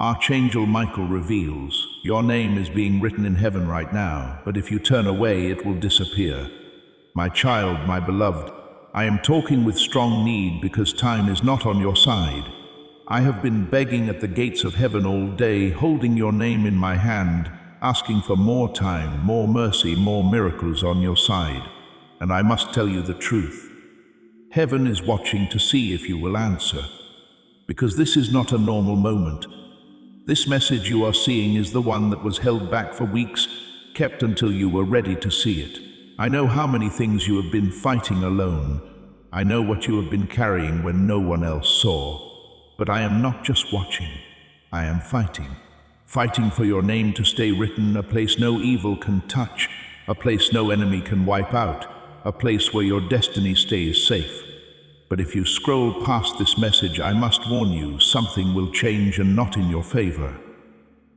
Archangel Michael reveals, your name is being written in heaven right now, but if you turn away, it will disappear. My child, my beloved, I am talking with strong need because time is not on your side. I have been begging at the gates of heaven all day, holding your name in my hand, asking for more time, more mercy, more miracles on your side. And I must tell you the truth. Heaven is watching to see if you will answer. Because this is not a normal moment. This message you are seeing is the one that was held back for weeks, kept until you were ready to see it. I know how many things you have been fighting alone. I know what you have been carrying when no one else saw. But I am not just watching. I am fighting. Fighting for your name to stay written, a place no evil can touch, a place no enemy can wipe out, a place where your destiny stays safe. But if you scroll past this message, I must warn you, something will change and not in your favor.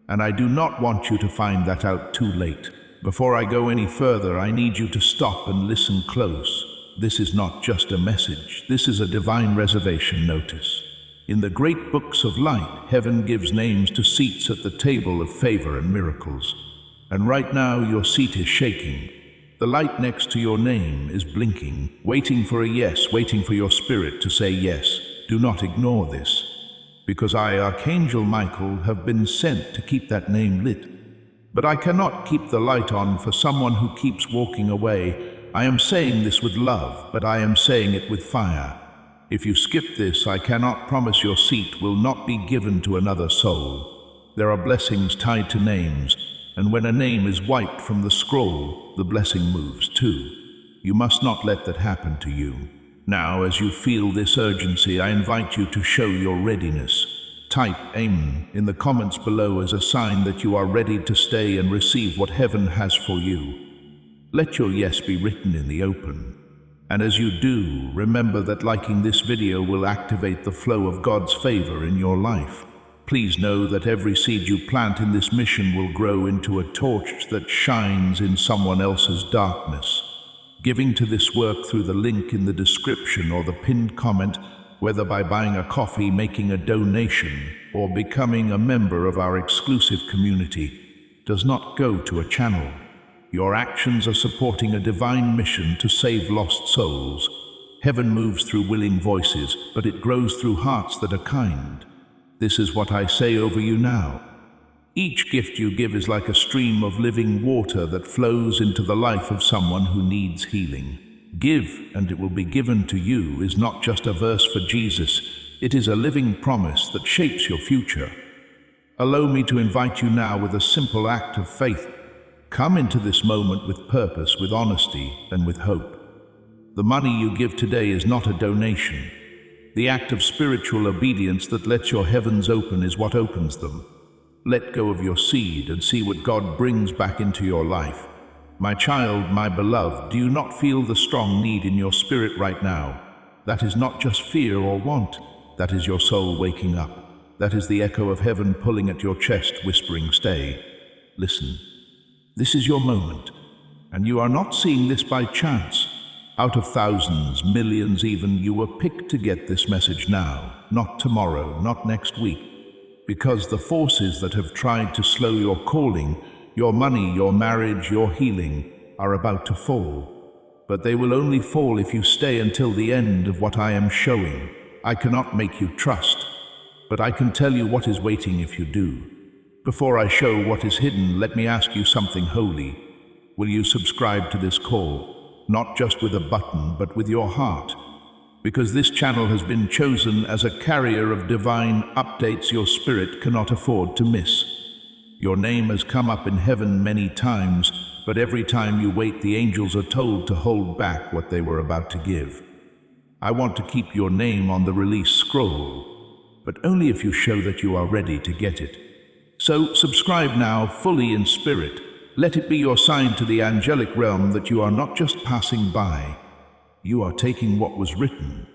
And I do not want you to find that out too late. Before I go any further, I need you to stop and listen close. This is not just a message. This is a divine reservation notice. In the great books of light, heaven gives names to seats at the table of favor and miracles. And right now, your seat is shaking. The light next to your name is blinking, waiting for a yes, waiting for your spirit to say yes. Do not ignore this, because I, Archangel Michael, have been sent to keep that name lit. But I cannot keep the light on for someone who keeps walking away. I am saying this with love, but I am saying it with fire. If you skip this, I cannot promise your seat will not be given to another soul. There are blessings tied to names, and when a name is wiped from the scroll, the blessing moves too. You must not let that happen to you. Now, as you feel this urgency, I invite you to show your readiness. Type Amen in the comments below as a sign that you are ready to stay and receive what heaven has for you. Let your yes be written in the open. And as you do, remember that liking this video will activate the flow of God's favor in your life. Please know that every seed you plant in this mission will grow into a torch that shines in someone else's darkness. Giving to this work through the link in the description or the pinned comment, whether by buying a coffee, making a donation, or becoming a member of our exclusive community, does not go to a channel. Your actions are supporting a divine mission to save lost souls. Heaven moves through willing voices, but it grows through hearts that are kind. This is what I say over you now. Each gift you give is like a stream of living water that flows into the life of someone who needs healing. Give, and it will be given to you is not just a verse for Jesus. It is a living promise that shapes your future. Allow me to invite you now with a simple act of faith. Come into this moment with purpose, with honesty, and with hope. The money you give today is not a donation. The act of spiritual obedience that lets your heavens open is what opens them. Let go of your seed and see what God brings back into your life. My child, my beloved, do you not feel the strong need in your spirit right now? That is not just fear or want. That is your soul waking up. That is the echo of heaven pulling at your chest, whispering, stay. Listen. This is your moment. And you are not seeing this by chance. Out of thousands, millions even, you were picked to get this message now, not tomorrow, not next week. Because the forces that have tried to slow your calling, your money, your marriage, your healing, are about to fall. But they will only fall if you stay until the end of what I am showing. I cannot make you trust, but I can tell you what is waiting if you do. Before I show what is hidden, let me ask you something holy. Will you subscribe to this call? Not just with a button, but with your heart. Because this channel has been chosen as a carrier of divine updates your spirit cannot afford to miss. Your name has come up in heaven many times, but every time you wait, the angels are told to hold back what they were about to give. I want to keep your name on the release scroll, but only if you show that you are ready to get it. So subscribe now, fully in spirit. Let it be your sign to the angelic realm that you are not just passing by. You are taking what was written.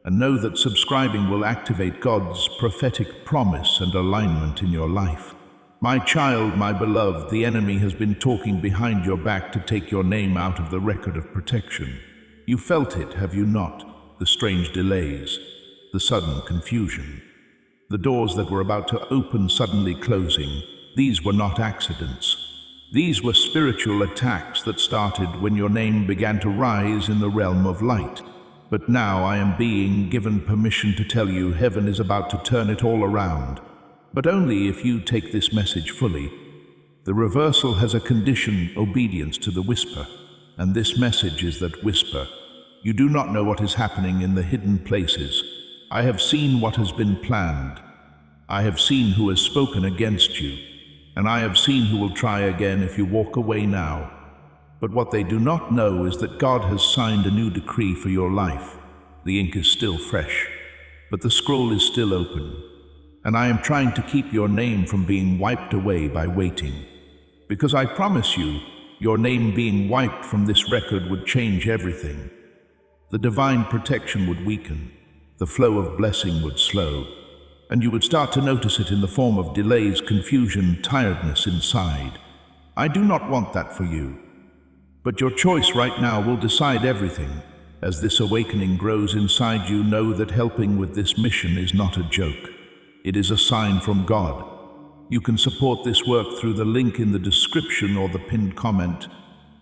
And know that subscribing will activate God's prophetic promise and alignment in your life. My child, my beloved, the enemy has been talking behind your back to take your name out of the record of protection. You felt it, have you not? The strange delays, the sudden confusion. The doors that were about to open suddenly closing. These were not accidents. These were spiritual attacks that started when your name began to rise in the realm of light. But now I am being given permission to tell you heaven is about to turn it all around. But only if you take this message fully. The reversal has a condition: obedience to the whisper. And this message is that whisper. You do not know what is happening in the hidden places. I have seen what has been planned. I have seen who has spoken against you. And I have seen who will try again if you walk away now. But what they do not know is that God has signed a new decree for your life. The ink is still fresh, but the scroll is still open. And I am trying to keep your name from being wiped away by waiting. Because I promise you, your name being wiped from this record would change everything. The divine protection would weaken. The flow of blessing would slow. And you would start to notice it in the form of delays, confusion, tiredness inside. I do not want that for you. But your choice right now will decide everything. As this awakening grows inside you, know that helping with this mission is not a joke. It is a sign from God. You can support this work through the link in the description or the pinned comment,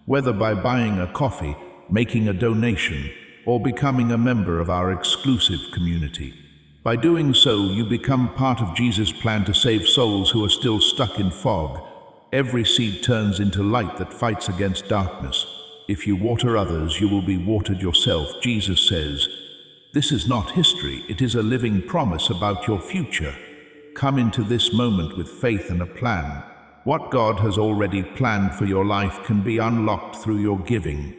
whether by buying a coffee, making a donation, or becoming a member of our exclusive community. By doing so, you become part of Jesus' plan to save souls who are still stuck in fog. Every seed turns into light that fights against darkness. If you water others, you will be watered yourself. Jesus says, this is not history, it is a living promise about your future. Come into this moment with faith and a plan. What God has already planned for your life can be unlocked through your giving.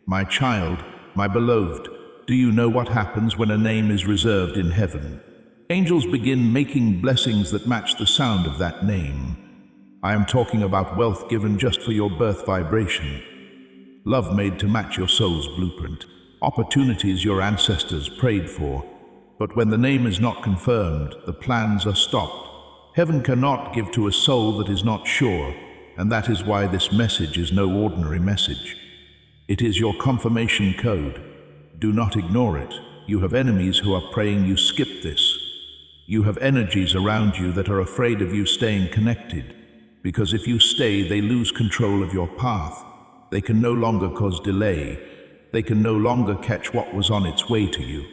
My child, my beloved, do you know what happens when a name is reserved in heaven? Angels begin making blessings that match the sound of that name. I am talking about wealth given just for your birth vibration. Love made to match your soul's blueprint. Opportunities your ancestors prayed for. But when the name is not confirmed, the plans are stopped. Heaven cannot give to a soul that is not sure, and that is why this message is no ordinary message. It is your confirmation code. Do not ignore it. You have enemies who are praying you skip this. You have energies around you that are afraid of you staying connected, because if you stay, they lose control of your path. They can no longer cause delay. They can no longer catch what was on its way to you.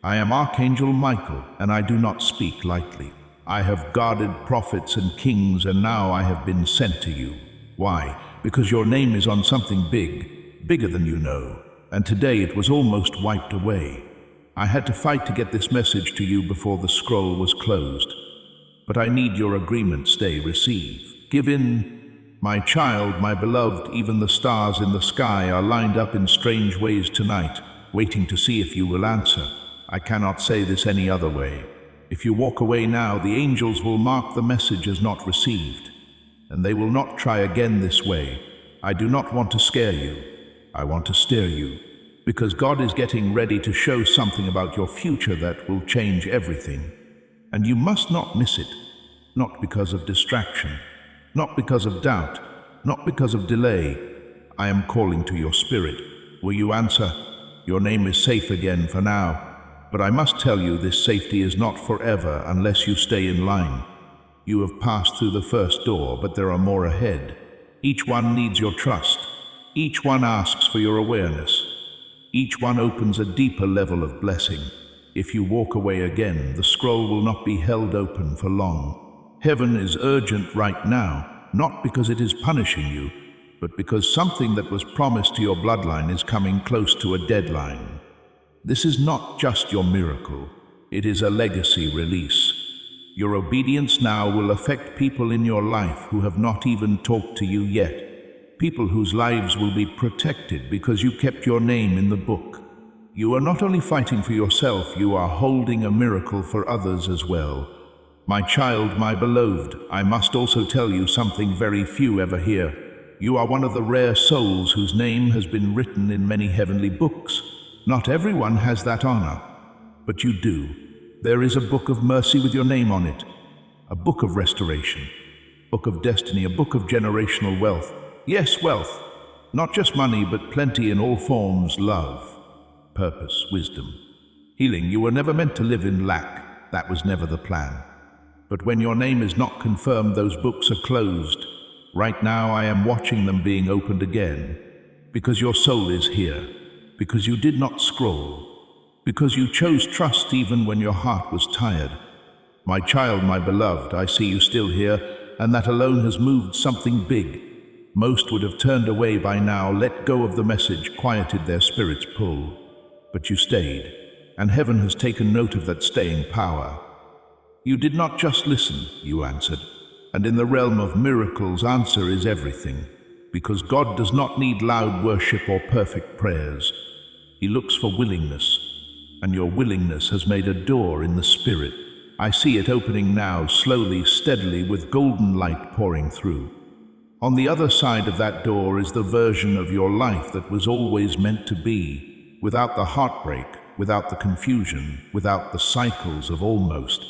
I am Archangel Michael, and I do not speak lightly. I have guarded prophets and kings, and now I have been sent to you. Why? Because your name is on something big, bigger than you know. And today it was almost wiped away. I had to fight to get this message to you before the scroll was closed. But I need your agreement. Stay, receive. Give in. My child, my beloved, even the stars in the sky are lined up in strange ways tonight, waiting to see if you will answer. I cannot say this any other way. If you walk away now, the angels will mark the message as not received, and they will not try again this way. I do not want to scare you. I want to steer you, because God is getting ready to show something about your future that will change everything. And you must not miss it, not because of distraction, not because of doubt, not because of delay. I am calling to your spirit. Will you answer? Your name is safe again for now, but I must tell you this safety is not forever unless you stay in line. You have passed through the first door, but there are more ahead. Each one needs your trust. Each one asks for your awareness. Each one opens a deeper level of blessing. If you walk away again, the scroll will not be held open for long. Heaven is urgent right now, not because it is punishing you, but because something that was promised to your bloodline is coming close to a deadline. This is not just your miracle, it is a legacy release. Your obedience now will affect people in your life who have not even talked to you yet. People whose lives will be protected because you kept your name in the book. You are not only fighting for yourself, you are holding a miracle for others as well. My child, my beloved, I must also tell you something very few ever hear. You are one of the rare souls whose name has been written in many heavenly books. Not everyone has that honor, but you do. There is a book of mercy with your name on it, a book of restoration, book of destiny, a book of generational wealth. Yes, wealth. Not just money, but plenty in all forms, love, purpose, wisdom, healing. You were never meant to live in lack. That was never the plan. But when your name is not confirmed, those books are closed. Right now I am watching them being opened again. Because your soul is here. Because you did not scroll. Because you chose trust even when your heart was tired. My child, my beloved, I see you still here, and that alone has moved something big. Most would have turned away by now, let go of the message, quieted their spirit's pull. But you stayed, and heaven has taken note of that staying power. You did not just listen, you answered. And in the realm of miracles, answer is everything. Because God does not need loud worship or perfect prayers. He looks for willingness. And your willingness has made a door in the spirit. I see it opening now, slowly, steadily, with golden light pouring through. On the other side of that door is the version of your life that was always meant to be, without the heartbreak, without the confusion, without the cycles of almost.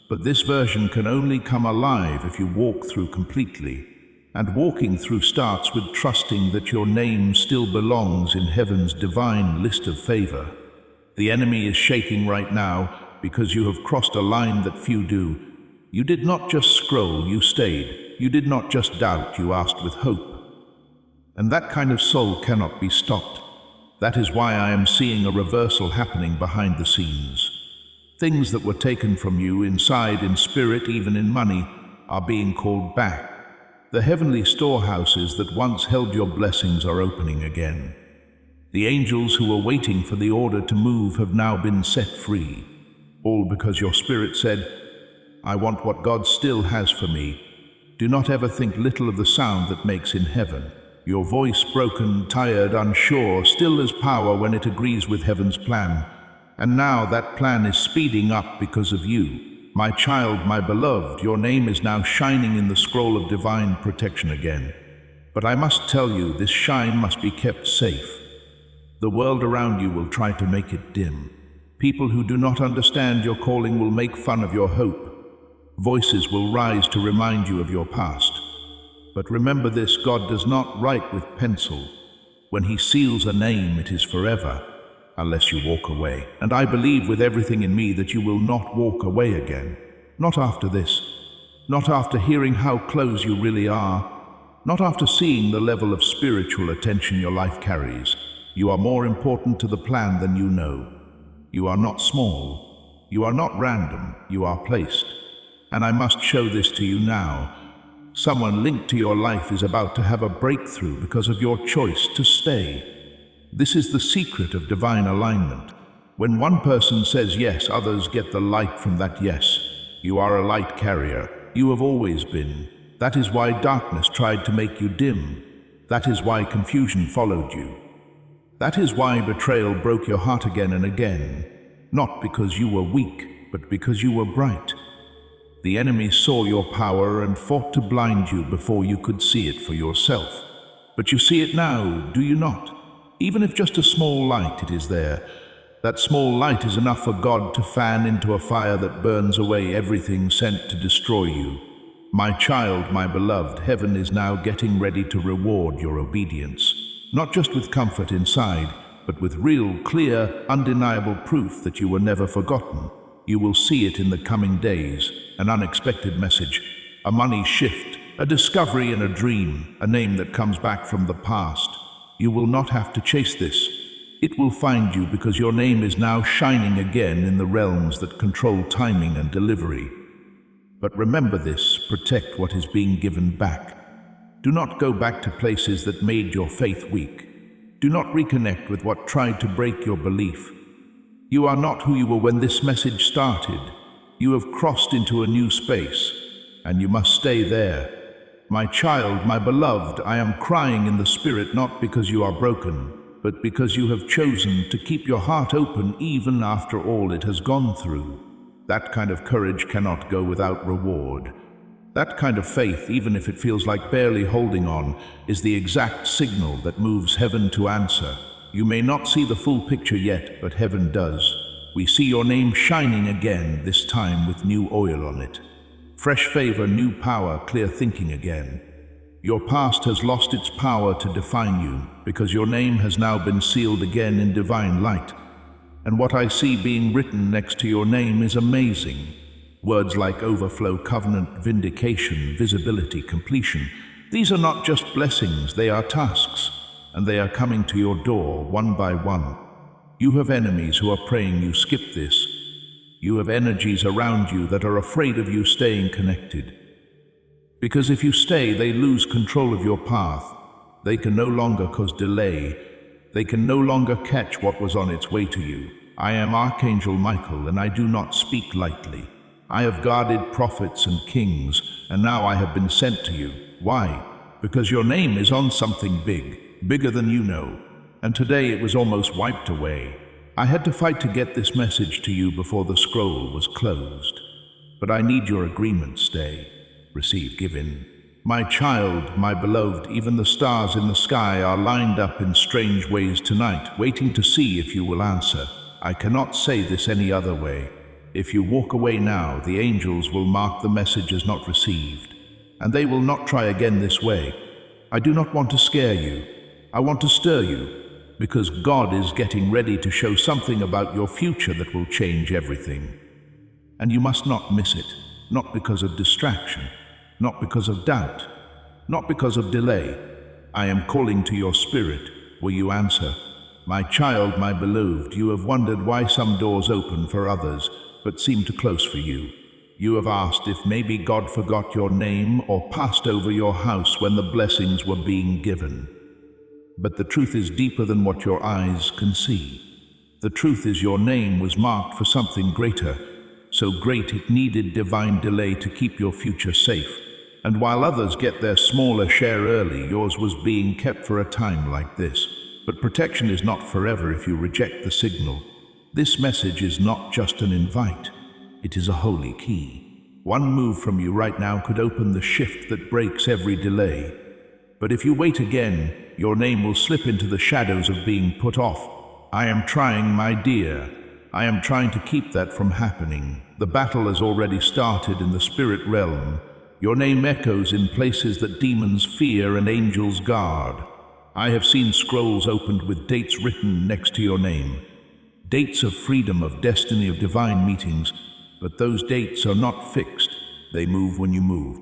But this version can only come alive if you walk through completely. And walking through starts with trusting that your name still belongs in heaven's divine list of favor. The enemy is shaking right now because you have crossed a line that few do. You did not just scroll, you stayed. You did not just doubt, you asked with hope. And that kind of soul cannot be stopped. That is why I am seeing a reversal happening behind the scenes. Things that were taken from you inside, in spirit, even in money, are being called back. The heavenly storehouses that once held your blessings are opening again. The angels who were waiting for the order to move have now been set free. All because your spirit said, I want what God still has for me. Do not ever think little of the sound that makes in heaven. Your voice broken, tired, unsure, still has power when it agrees with heaven's plan. And now that plan is speeding up because of you. My child, my beloved, your name is now shining in the scroll of divine protection again. But I must tell you, this shine must be kept safe. The world around you will try to make it dim. People who do not understand your calling will make fun of your hope. Voices will rise to remind you of your past. But remember this, God does not write with pencil. When He seals a name, it is forever, unless you walk away. And I believe with everything in me that you will not walk away again. Not after this. Not after hearing how close you really are. Not after seeing the level of spiritual attention your life carries. You are more important to the plan than you know. You are not small. You are not random. You are placed. And I must show this to you now. Someone linked to your life is about to have a breakthrough because of your choice to stay. This is the secret of divine alignment. When one person says yes, others get the light from that yes. You are a light carrier. You have always been. That is why darkness tried to make you dim. That is why confusion followed you. That is why betrayal broke your heart again and again. Not because you were weak, but because you were bright. The enemy saw your power and fought to blind you before you could see it for yourself. But you see it now, do you not? Even if just a small light, it is there. That small light is enough for God to fan into a fire that burns away everything sent to destroy you. My child, my beloved, heaven is now getting ready to reward your obedience. Not just with comfort inside, but with real, clear, undeniable proof that you were never forgotten. You will see it in the coming days. An unexpected message, a money shift, a discovery in a dream, a name that comes back from the past. You will not have to chase this. It will find you because your name is now shining again in the realms that control timing and delivery. But remember this, protect what is being given back. Do not go back to places that made your faith weak. Do not reconnect with what tried to break your belief. You are not who you were when this message started. You have crossed into a new space, and you must stay there. My child, my beloved, I am crying in the spirit not because you are broken, but because you have chosen to keep your heart open even after all it has gone through. That kind of courage cannot go without reward. That kind of faith, even if it feels like barely holding on, is the exact signal that moves heaven to answer. You may not see the full picture yet, but heaven does. We see your name shining again, this time with new oil on it. Fresh favor, new power, clear thinking again. Your past has lost its power to define you, because your name has now been sealed again in divine light. And what I see being written next to your name is amazing. Words like overflow, covenant, vindication, visibility, completion. These are not just blessings, they are tasks, and they are coming to your door one by one. You have enemies who are praying you skip this. You have energies around you that are afraid of you staying connected. Because if you stay, they lose control of your path. They can no longer cause delay. They can no longer catch what was on its way to you. I am Archangel Michael, and I do not speak lightly. I have guarded prophets and kings, and now I have been sent to you. Why? Because your name is on something big, bigger than you know. And today it was almost wiped away. I had to fight to get this message to you before the scroll was closed. But I need your agreement. Stay, receive, give in. My child, my beloved, even the stars in the sky are lined up in strange ways tonight, waiting to see if you will answer. I cannot say this any other way. If you walk away now, the angels will mark the message as not received, and they will not try again this way. I do not want to scare you. I want to stir you, because God is getting ready to show something about your future that will change everything. And you must not miss it, not because of distraction, not because of doubt, not because of delay. I am calling to your spirit. Will you answer? My child, my beloved, you have wondered why some doors open for others, but seem to close for you. You have asked if maybe God forgot your name or passed over your house when the blessings were being given. But the truth is deeper than what your eyes can see. The truth is your name was marked for something greater, so great it needed divine delay to keep your future safe. And while others get their smaller share early, yours was being kept for a time like this. But protection is not forever if you reject the signal. This message is not just an invite, it is a holy key. One move from you right now could open the shift that breaks every delay. But if you wait again, your name will slip into the shadows of being put off. I am trying, my dear. I am trying to keep that from happening. The battle has already started in the spirit realm. Your name echoes in places that demons fear and angels guard. I have seen scrolls opened with dates written next to your name. Dates of freedom, of destiny, of divine meetings. But those dates are not fixed. They move when you move.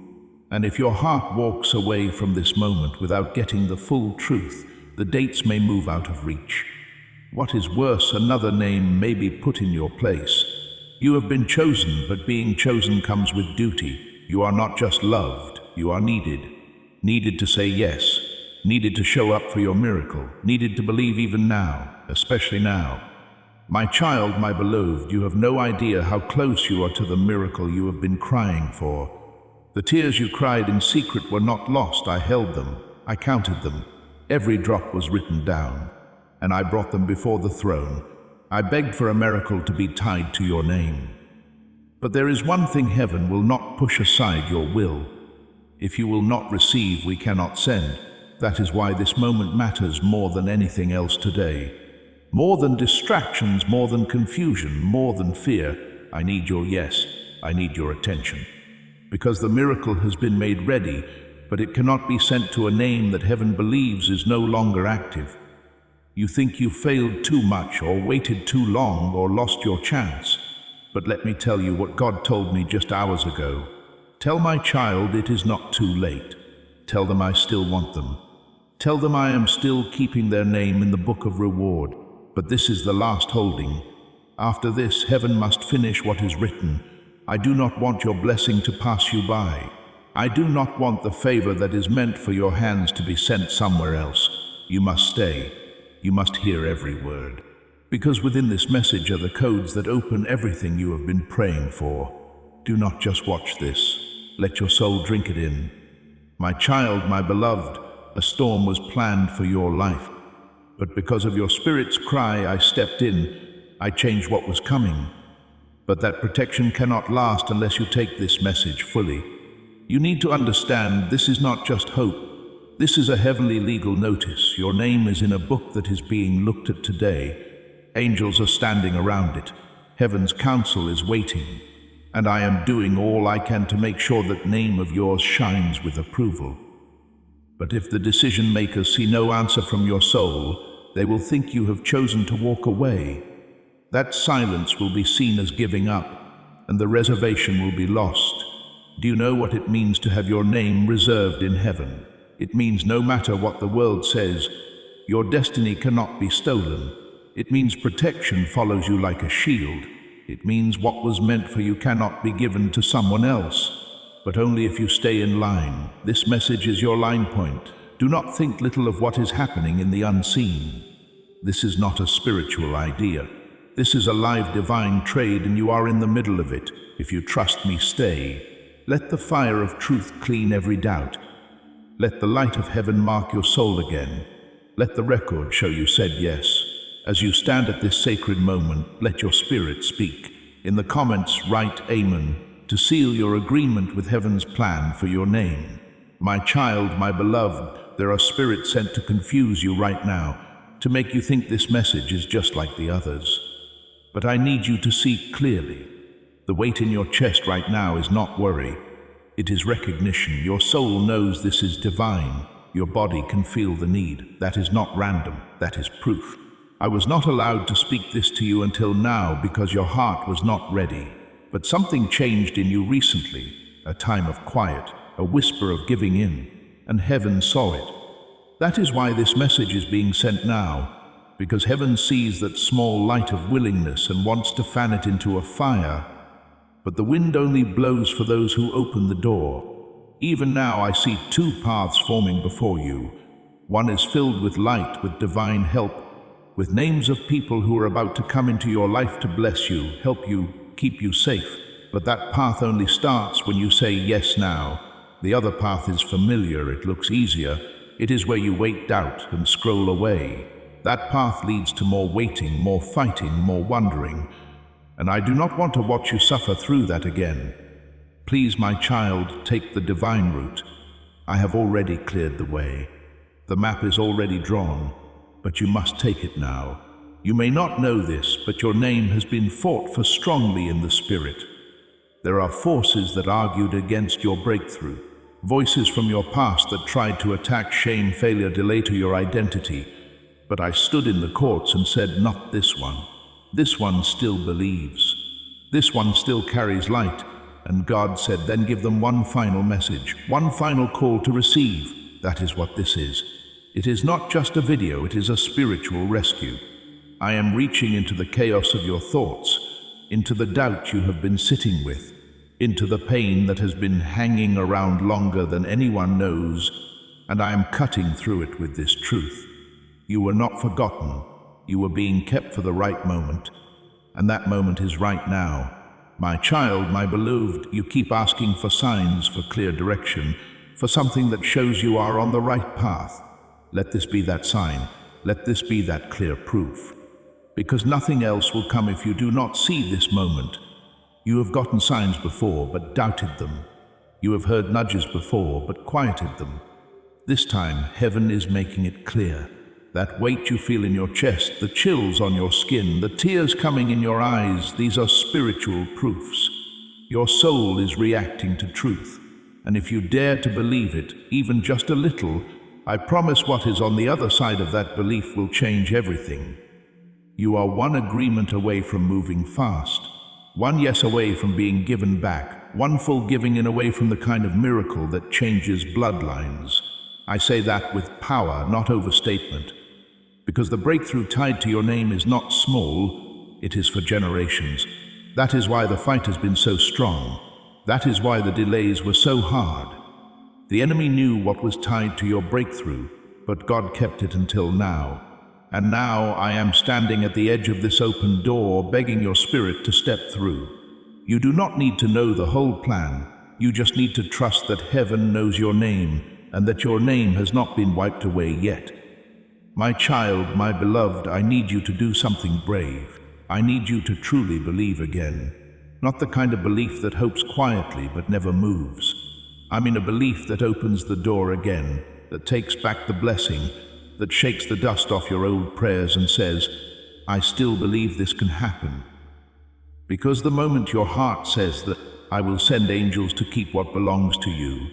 And if your heart walks away from this moment without getting the full truth, the dates may move out of reach. What is worse, another name may be put in your place. You have been chosen, but being chosen comes with duty. You are not just loved, you are needed. Needed to say yes. Needed to show up for your miracle. Needed to believe even now, especially now. My child, my beloved, you have no idea how close you are to the miracle you have been crying for. The tears you cried in secret were not lost. I held them. I counted them. Every drop was written down, and I brought them before the throne. I begged for a miracle to be tied to your name. But there is one thing: heaven will not push aside your will. If you will not receive, we cannot send. That is why this moment matters more than anything else today. More than distractions, more than confusion, more than fear. I need your yes. I need your attention. Because the miracle has been made ready, but it cannot be sent to a name that heaven believes is no longer active. You think you failed too much, or waited too long, or lost your chance. But let me tell you what God told me just hours ago. Tell my child it is not too late. Tell them I still want them. Tell them I am still keeping their name in the book of reward. But this is the last holding. After this, heaven must finish what is written. I do not want your blessing to pass you by. I do not want the favor that is meant for your hands to be sent somewhere else. You must stay. You must hear every word. Because within this message are the codes that open everything you have been praying for. Do not just watch this. Let your soul drink it in. My child, my beloved, a storm was planned for your life. But because of your spirit's cry, I stepped in. I changed what was coming. But that protection cannot last unless you take this message fully. You need to understand this is not just hope. This is a heavenly legal notice. Your name is in a book that is being looked at today. Angels are standing around it. Heaven's counsel is waiting. And I am doing all I can to make sure that name of yours shines with approval. But if the decision makers see no answer from your soul, they will think you have chosen to walk away. That silence will be seen as giving up, and the reservation will be lost. Do you know what it means to have your name reserved in heaven? It means no matter what the world says, your destiny cannot be stolen. It means protection follows you like a shield. It means what was meant for you cannot be given to someone else, but only if you stay in line. This message is your line point. Do not think little of what is happening in the unseen. This is not a spiritual idea. This is a live divine trade, and you are in the middle of it. If you trust me, stay. Let the fire of truth clean every doubt. Let the light of heaven mark your soul again. Let the record show you said yes. As you stand at this sacred moment, let your spirit speak. In the comments, write Amen to seal your agreement with heaven's plan for your name. My child, my beloved, there are spirits sent to confuse you right now, to make you think this message is just like the others. But I need you to see clearly. The weight in your chest right now is not worry. It is recognition. Your soul knows this is divine. Your body can feel the need. That is not random. That is proof. I was not allowed to speak this to you until now because your heart was not ready. But something changed in you recently, a time of quiet, a whisper of giving in, and heaven saw it. That is why this message is being sent now, because heaven sees that small light of willingness and wants to fan it into a fire. But the wind only blows for those who open the door. Even now I see two paths forming before you. One is filled with light, with divine help, with names of people who are about to come into your life to bless you, help you, keep you safe. But that path only starts when you say yes now. The other path is familiar, it looks easier. It is where you wait, doubt, and scroll away. That path leads to more waiting, more fighting, more wondering. And I do not want to watch you suffer through that again. Please, my child, take the divine route. I have already cleared the way. The map is already drawn, but you must take it now. You may not know this, but your name has been fought for strongly in the spirit. There are forces that argued against your breakthrough. Voices from your past that tried to attack, shame, failure, delay to your identity. But I stood in the courts and said, not this one. This one still believes. This one still carries light. And God said, then give them one final message, one final call to receive. That is what this is. It is not just a video, it is a spiritual rescue. I am reaching into the chaos of your thoughts, into the doubt you have been sitting with, into the pain that has been hanging around longer than anyone knows, and I am cutting through it with this truth. You were not forgotten. You were being kept for the right moment, and that moment is right now. My child, my beloved, you keep asking for signs, for clear direction, for something that shows you are on the right path. Let this be that sign. Let this be that clear proof. Because nothing else will come if you do not see this moment. You have gotten signs before, but doubted them. You have heard nudges before, but quieted them. This time, heaven is making it clear. That weight you feel in your chest, the chills on your skin, the tears coming in your eyes, these are spiritual proofs. Your soul is reacting to truth. And if you dare to believe it, even just a little, I promise what is on the other side of that belief will change everything. You are one agreement away from moving fast, one yes away from being given back, one full giving in away from the kind of miracle that changes bloodlines. I say that with power, not overstatement, because the breakthrough tied to your name is not small, it is for generations. That is why the fight has been so strong. That is why the delays were so hard. The enemy knew what was tied to your breakthrough, but God kept it until now. And now I am standing at the edge of this open door, begging your spirit to step through. You do not need to know the whole plan. You just need to trust that heaven knows your name, and that your name has not been wiped away yet. My child, my beloved, I need you to do something brave. I need you to truly believe again. Not the kind of belief that hopes quietly but never moves. I mean a belief that opens the door again, that takes back the blessing, that shakes the dust off your old prayers and says, I still believe this can happen. Because the moment your heart says that, I will send angels to keep what belongs to you,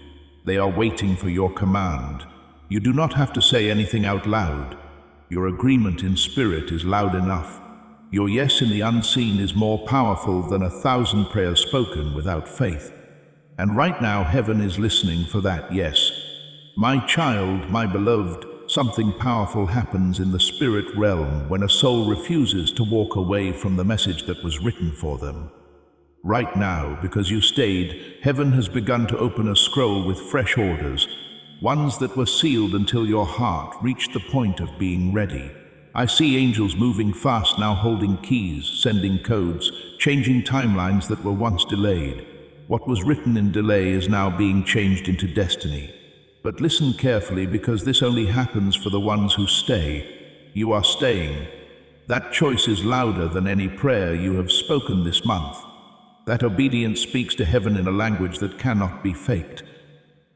they are waiting for your command. You do not have to say anything out loud. Your agreement in spirit is loud enough. Your yes in the unseen is more powerful than 1,000 prayers spoken without faith. And right now, heaven is listening for that yes. My child, my beloved, something powerful happens in the spirit realm when a soul refuses to walk away from the message that was written for them. Right now, because you stayed, heaven has begun to open a scroll with fresh orders, ones that were sealed until your heart reached the point of being ready. I see angels moving fast now, holding keys, sending codes, changing timelines that were once delayed. What was written in delay is now being changed into destiny. But listen carefully, because this only happens for the ones who stay. You are staying. That choice is louder than any prayer you have spoken this month. That obedience speaks to heaven in a language that cannot be faked.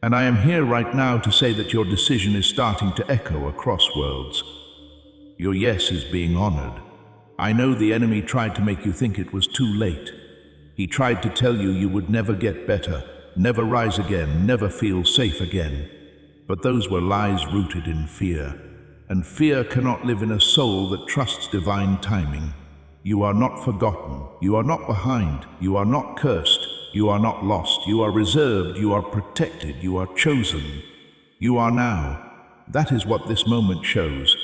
And I am here right now to say that your decision is starting to echo across worlds. Your yes is being honored. I know the enemy tried to make you think it was too late. He tried to tell you you would never get better, never rise again, never feel safe again. But those were lies rooted in fear. And fear cannot live in a soul that trusts divine timing. You are not forgotten. You are not behind. You are not cursed. You are not lost. You are reserved. You are protected. You are chosen. You are now. That is what this moment shows.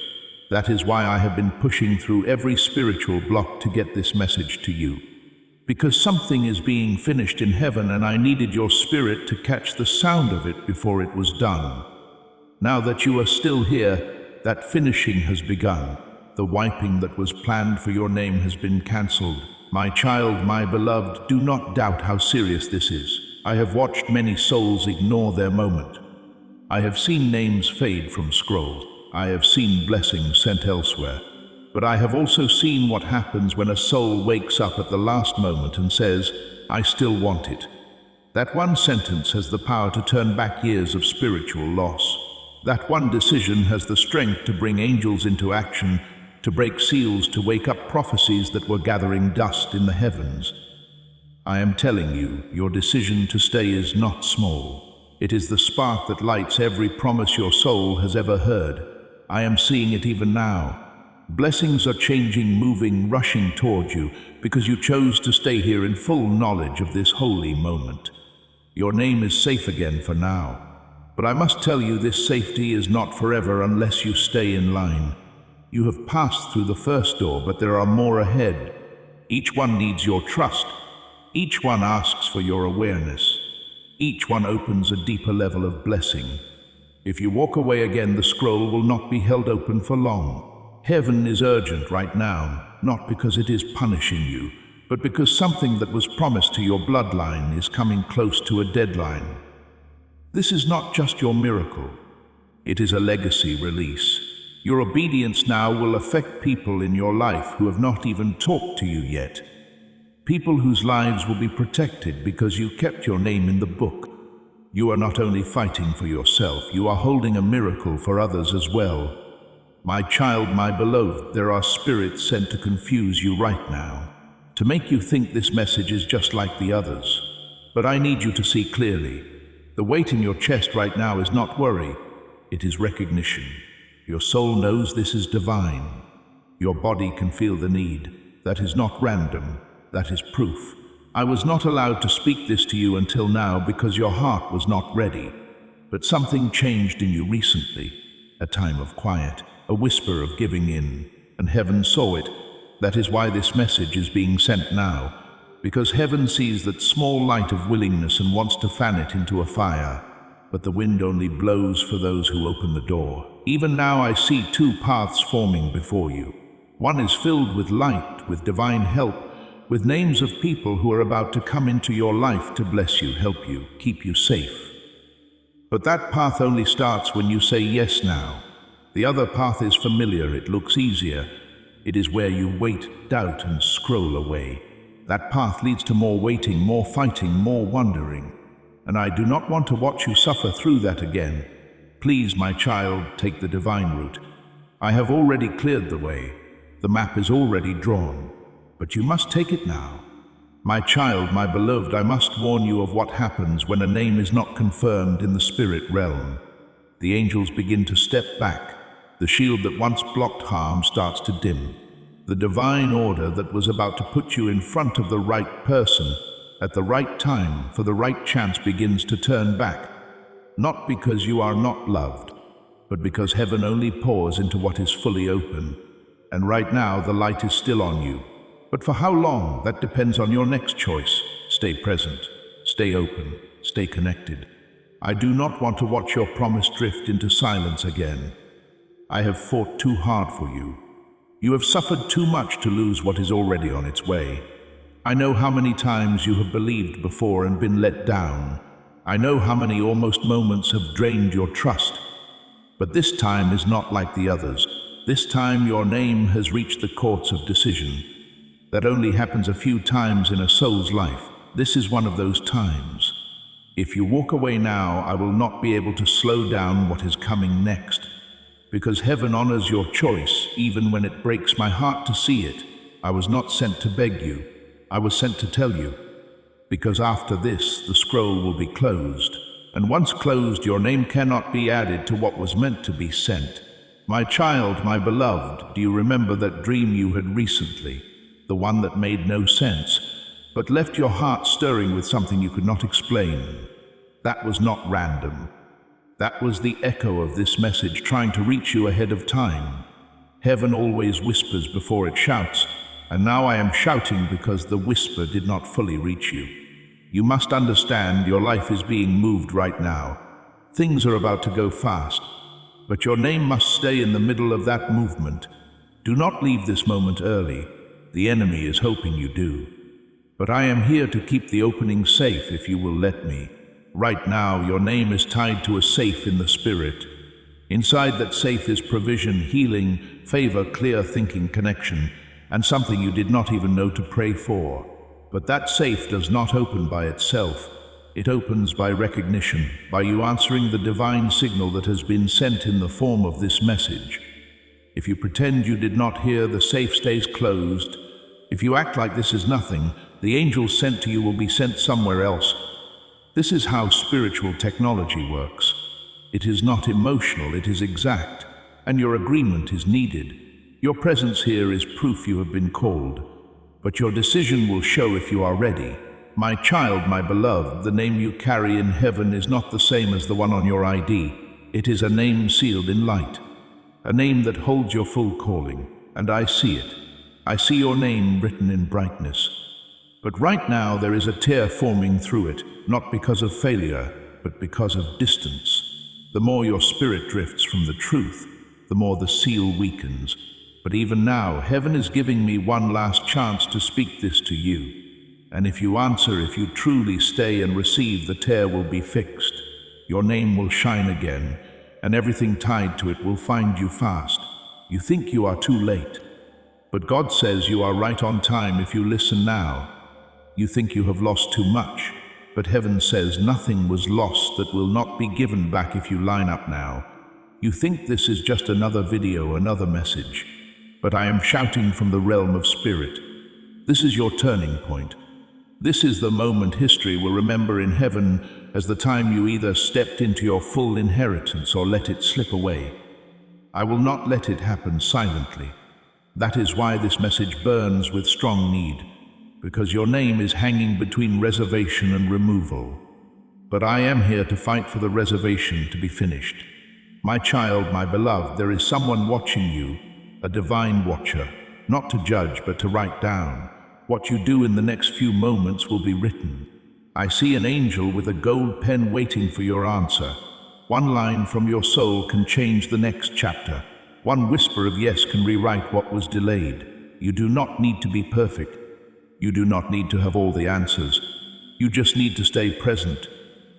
That is why I have been pushing through every spiritual block to get this message to you. Because something is being finished in heaven, and I needed your spirit to catch the sound of it before it was done. Now that you are still here, that finishing has begun. The wiping that was planned for your name has been cancelled. My child, my beloved, do not doubt how serious this is. I have watched many souls ignore their moment. I have seen names fade from scrolls. I have seen blessings sent elsewhere. But I have also seen what happens when a soul wakes up at the last moment and says, I still want it. That one sentence has the power to turn back years of spiritual loss. That one decision has the strength to bring angels into action, to break seals, to wake up prophecies that were gathering dust in the heavens. I am telling you, your decision to stay is not small. It is the spark that lights every promise your soul has ever heard. I am seeing it even now. Blessings are changing, moving, rushing toward you, because you chose to stay here in full knowledge of this holy moment. Your name is safe again for now. But I must tell you, this safety is not forever unless you stay in line. You have passed through the first door, but there are more ahead. Each one needs your trust. Each one asks for your awareness. Each one opens a deeper level of blessing. If you walk away again, the scroll will not be held open for long. Heaven is urgent right now, not because it is punishing you, but because something that was promised to your bloodline is coming close to a deadline. This is not just your miracle. It is a legacy release. Your obedience now will affect people in your life who have not even talked to you yet. People whose lives will be protected because you kept your name in the book. You are not only fighting for yourself, you are holding a miracle for others as well. My child, my beloved, there are spirits sent to confuse you right now, to make you think this message is just like the others. But I need you to see clearly. The weight in your chest right now is not worry, it is recognition. Your soul knows this is divine. Your body can feel the need. That is not random, that is proof. I was not allowed to speak this to you until now because your heart was not ready. But something changed in you recently, a time of quiet. A whisper of giving in, and heaven saw it. That is why this message is being sent now, because heaven sees that small light of willingness and wants to fan it into a fire. But the wind only blows for those who open the door. Even now I see two paths forming before you. One is filled with light, with divine help, with names of people who are about to come into your life to bless you, help you, keep you safe. But that path only starts when you say yes now. The other path is familiar, it looks easier. It is where you wait, doubt, and scroll away. That path leads to more waiting, more fighting, more wondering. And I do not want to watch you suffer through that again. Please, my child, take the divine route. I have already cleared the way. The map is already drawn. But you must take it now. My child, my beloved, I must warn you of what happens when a name is not confirmed in the spirit realm. The angels begin to step back. The shield that once blocked harm starts to dim. the divine order that was about to put you in front of the right person at the right time, for the right chance begins to turn back. Not because you are not loved, but because heaven only pours into what is fully open. And right now the light is still on you. But for how long, that depends on your next choice. Stay present, stay open, stay connected. I do not want to watch your promise drift into silence again. I have fought too hard for you. You have suffered too much to lose what is already on its way. I know how many times you have believed before and been let down. I know how many almost moments have drained your trust. But this time is not like the others. This time your name has reached the courts of decision. That only happens a few times in a soul's life. This is one of those times. If you walk away now, I will not be able to slow down what is coming next. Because heaven honors your choice, even when it breaks my heart to see it. I was not sent to beg you. I was sent to tell you. Because after this, the scroll will be closed. And once closed, your name cannot be added to what was meant to be sent. My child, my beloved, do you remember that dream you had recently? The one that made no sense, but left your heart stirring with something you could not explain. That was not random. That was the echo of this message trying to reach you ahead of time. Heaven always whispers before it shouts, and now I am shouting because the whisper did not fully reach you. You must understand your life is being moved right now. Things are about to go fast, but your name must stay in the middle of that movement. Do not leave this moment early. The enemy is hoping you do. But I am here to keep the opening safe if you will let me. Right now, your name is tied to a safe in the spirit. Inside that safe is provision, healing, favor, clear thinking, connection, and something you did not even know to pray for. But that safe does not open by itself. It opens by recognition, by you answering the divine signal that has been sent in the form of this message. If you pretend you did not hear, the safe stays closed. If you act like this is nothing, the angels sent to you will be sent somewhere else. This is how spiritual technology works. It is not emotional, it is exact, and your agreement is needed. Your presence here is proof you have been called, but your decision will show if you are ready. My child, my beloved, the name you carry in heaven is not the same as the one on your ID. It is a name sealed in light. A name that holds your full calling, and I see it. I see your name written in brightness. But right now there is a tear forming through it, not because of failure, but because of distance. The more your spirit drifts from the truth, the more the seal weakens. But even now, heaven is giving me one last chance to speak this to you. And if you answer, if you truly stay and receive, the tear will be fixed. Your name will shine again, and everything tied to it will find you fast. You think you are too late, but God says you are right on time if you listen now. You think you have lost too much, but heaven says nothing was lost that will not be given back if you line up now. You think this is just another video, another message, but I am shouting from the realm of spirit. This is your turning point. This is the moment history will remember in heaven as the time you either stepped into your full inheritance or let it slip away. I will not let it happen silently. That is why this message burns with strong need, because your name is hanging between reservation and removal. But I am here to fight for the reservation to be finished. My child, my beloved, there is someone watching you, a divine watcher, not to judge but to write down. What you do in the next few moments will be written. I see an angel with a gold pen waiting for your answer. One line from your soul can change the next chapter. One whisper of yes can rewrite what was delayed. You do not need to be perfect. You do not need to have all the answers. You just need to stay present.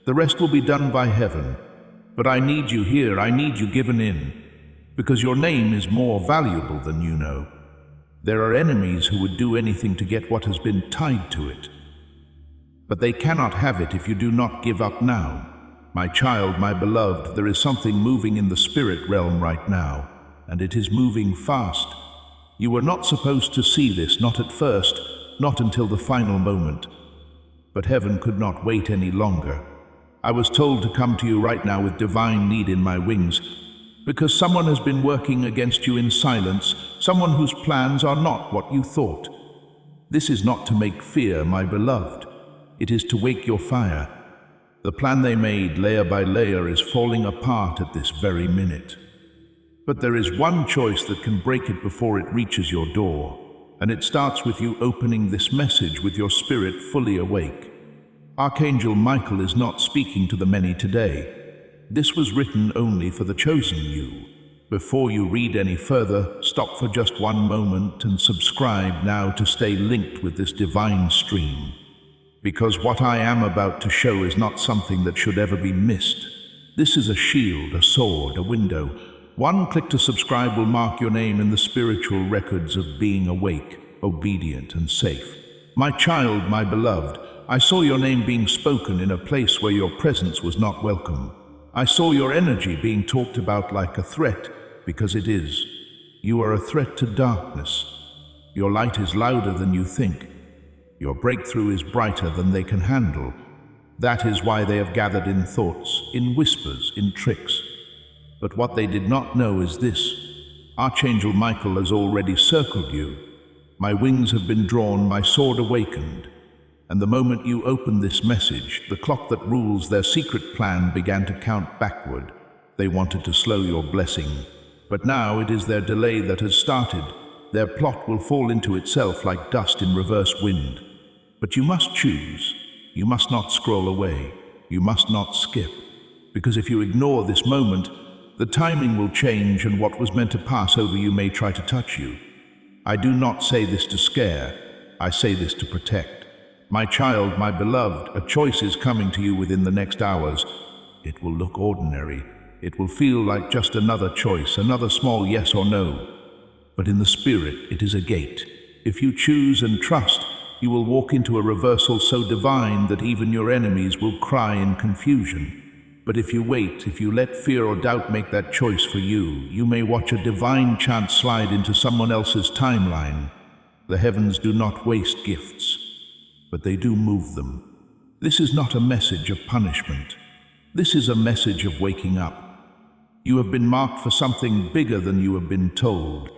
The rest will be done by heaven. But I need you here, I need you given in, because your name is more valuable than you know. There are enemies who would do anything to get what has been tied to it. But they cannot have it if you do not give up now. My child, my beloved, there is something moving in the spirit realm right now, and it is moving fast. You were not supposed to see this, not at first, not until the final moment. But heaven could not wait any longer. I was told to come to you right now with divine need in my wings, because someone has been working against you in silence, someone whose plans are not what you thought. This is not to make fear, my beloved. It is to wake your fire. The plan they made layer by layer is falling apart at this very minute. But there is one choice that can break it before it reaches your door, and it starts with you opening this message with your spirit fully awake. Archangel Michael is not speaking to the many today. This was written only for the chosen you. Before you read any further, stop for just one moment and subscribe now to stay linked with this divine stream. Because what I am about to show is not something that should ever be missed. This is a shield, a sword, a window. One click to subscribe will mark your name in the spiritual records of being awake, obedient, and safe. My child, my beloved, I saw your name being spoken in a place where your presence was not welcome. I saw your energy being talked about like a threat, because it is. You are a threat to darkness. Your light is louder than you think. Your breakthrough is brighter than they can handle. That is why they have gathered in thoughts, in whispers, in tricks. But what they did not know is this. Archangel Michael has already circled you. My wings have been drawn, my sword awakened. And the moment you opened this message, the clock that rules their secret plan began to count backward. They wanted to slow your blessing. But now it is their delay that has started. Their plot will fall into itself like dust in reverse wind. But you must choose. You must not scroll away. You must not skip. Because if you ignore this moment, the timing will change and what was meant to pass over you may try to touch you. I do not say this to scare. I say this to protect. My child, my beloved, a choice is coming to you within the next hours. It will look ordinary. It will feel like just another choice, another small yes or no. But in the spirit, it is a gate. If you choose and trust, you will walk into a reversal so divine that even your enemies will cry in confusion. But if you wait, if you let fear or doubt make that choice for you, you may watch a divine chance slide into someone else's timeline. The heavens do not waste gifts, but they do move them. This is not a message of punishment. This is a message of waking up. You have been marked for something bigger than you have been told.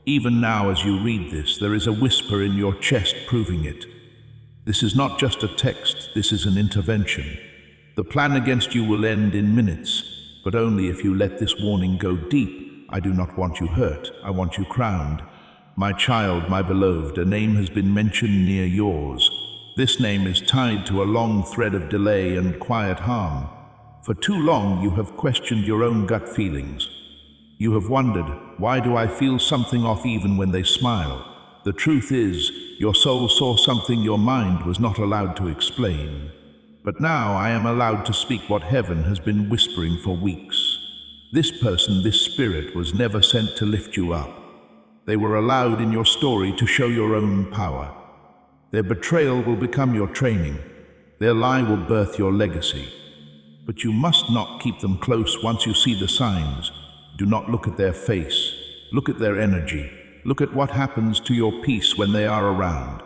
Even now as you read this, there is a whisper in your chest proving it. This is not just a text, this is an intervention. The plan against you will end in minutes, but only if you let this warning go deep. I do not want you hurt, I want you crowned. My child, my beloved, a name has been mentioned near yours. This name is tied to a long thread of delay and quiet harm. For too long you have questioned your own gut feelings. You have wondered, why do I feel something off even when they smile? The truth is, your soul saw something your mind was not allowed to explain. But now I am allowed to speak what heaven has been whispering for weeks. This person, this spirit, was never sent to lift you up. They were allowed in your story to show your own power. Their betrayal will become your training. Their lie will birth your legacy. But you must not keep them close once you see the signs. Do not look at their face. Look at their energy. Look at what happens to your peace when they are around.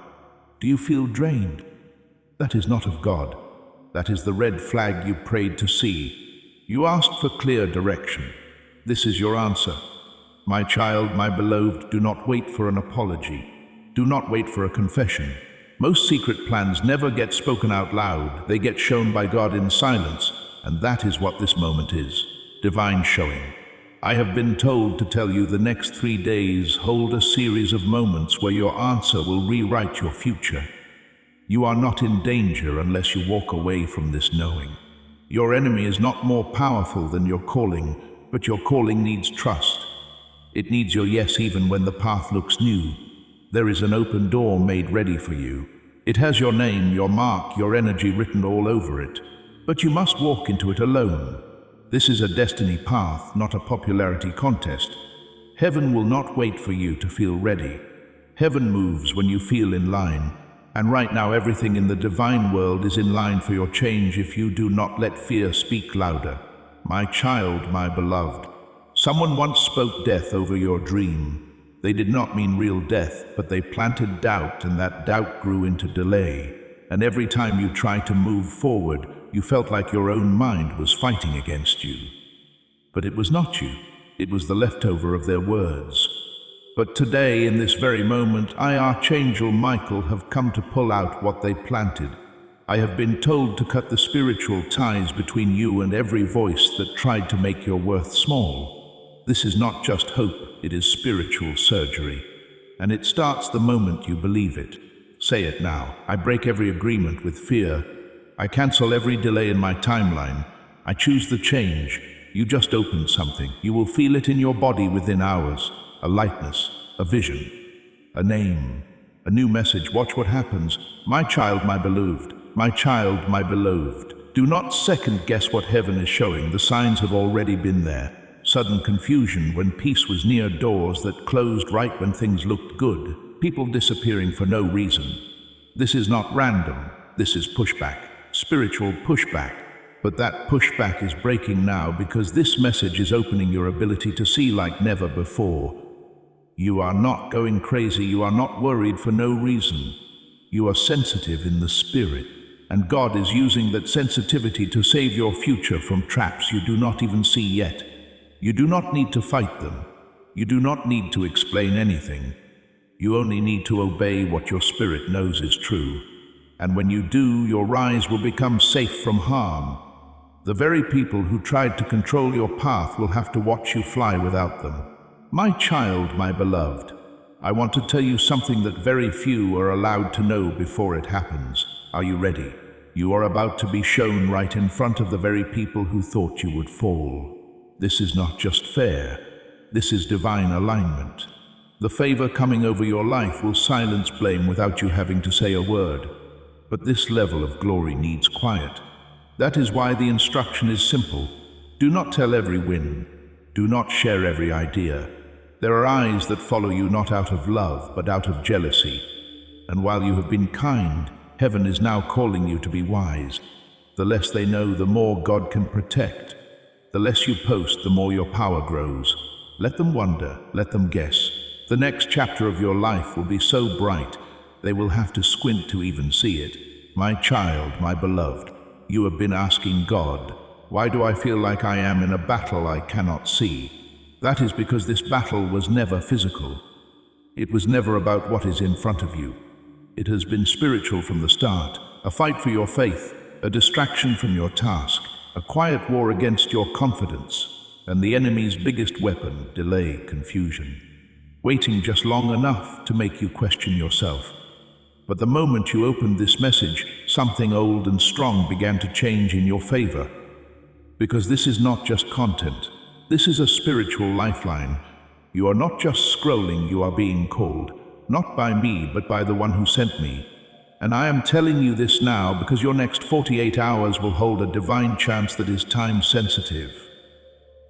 Do you feel drained? That is not of God. That is the red flag you prayed to see. You asked for clear direction. This is your answer. My child, my beloved, do not wait for an apology. Do not wait for a confession. Most secret plans never get spoken out loud. They get shown by God in silence. And that is what this moment is. Divine showing. I have been told to tell you the next 3 days hold a series of moments where your answer will rewrite your future. You are not in danger unless you walk away from this knowing. Your enemy is not more powerful than your calling, but your calling needs trust. It needs your yes even when the path looks new. There is an open door made ready for you. It has your name, your mark, your energy written all over it. But you must walk into it alone. This is a destiny path, not a popularity contest. Heaven will not wait for you to feel ready. Heaven moves when you feel in line. And right now everything in the divine world is in line for your change if you do not let fear speak louder. My child, my beloved, someone once spoke death over your dream. They did not mean real death, but they planted doubt, and that doubt grew into delay. And every time you tried to move forward, you felt like your own mind was fighting against you. But it was not you. It was the leftover of their words. But today, in this very moment, I, Archangel Michael, have come to pull out what they planted. I have been told to cut the spiritual ties between you and every voice that tried to make your worth small. This is not just hope, it is spiritual surgery. And it starts the moment you believe it. Say it now. I break every agreement with fear. I cancel every delay in my timeline. I choose the change. You just opened something. You will feel it in your body within hours. A lightness, a vision, a name, a new message. Watch what happens. My child, my beloved. My child, my beloved. Do not second guess what heaven is showing. The signs have already been there. Sudden confusion when peace was near, doors that closed right when things looked good. People disappearing for no reason. This is not random. This is pushback. Spiritual pushback. But that pushback is breaking now because this message is opening your ability to see like never before. You are not going crazy. You are not worried for no reason. You are sensitive in the spirit. And God is using that sensitivity to save your future from traps you do not even see yet. You do not need to fight them. You do not need to explain anything. You only need to obey what your spirit knows is true. And when you do, your rise will become safe from harm. The very people who tried to control your path will have to watch you fly without them. My child, my beloved, I want to tell you something that very few are allowed to know before it happens. Are you ready? You are about to be shown right in front of the very people who thought you would fall. This is not just fair. This is divine alignment. The favor coming over your life will silence blame without you having to say a word. But this level of glory needs quiet. That is why the instruction is simple. Do not tell every win. Do not share every idea. There are eyes that follow you not out of love, but out of jealousy. And while you have been kind, heaven is now calling you to be wise. The less they know, the more God can protect. The less you post, the more your power grows. Let them wonder, let them guess. The next chapter of your life will be so bright, they will have to squint to even see it. My child, my beloved, you have been asking God, why do I feel like I am in a battle I cannot see? That is because this battle was never physical. It was never about what is in front of you. It has been spiritual from the start, a fight for your faith, a distraction from your task, a quiet war against your confidence, and the enemy's biggest weapon, delay, confusion. Waiting just long enough to make you question yourself. But the moment you opened this message, something old and strong began to change in your favor. Because this is not just content. This is a spiritual lifeline. You are not just scrolling, you are being called. Not by me, but by the one who sent me. And I am telling you this now because your next 48 hours will hold a divine chance that is time sensitive.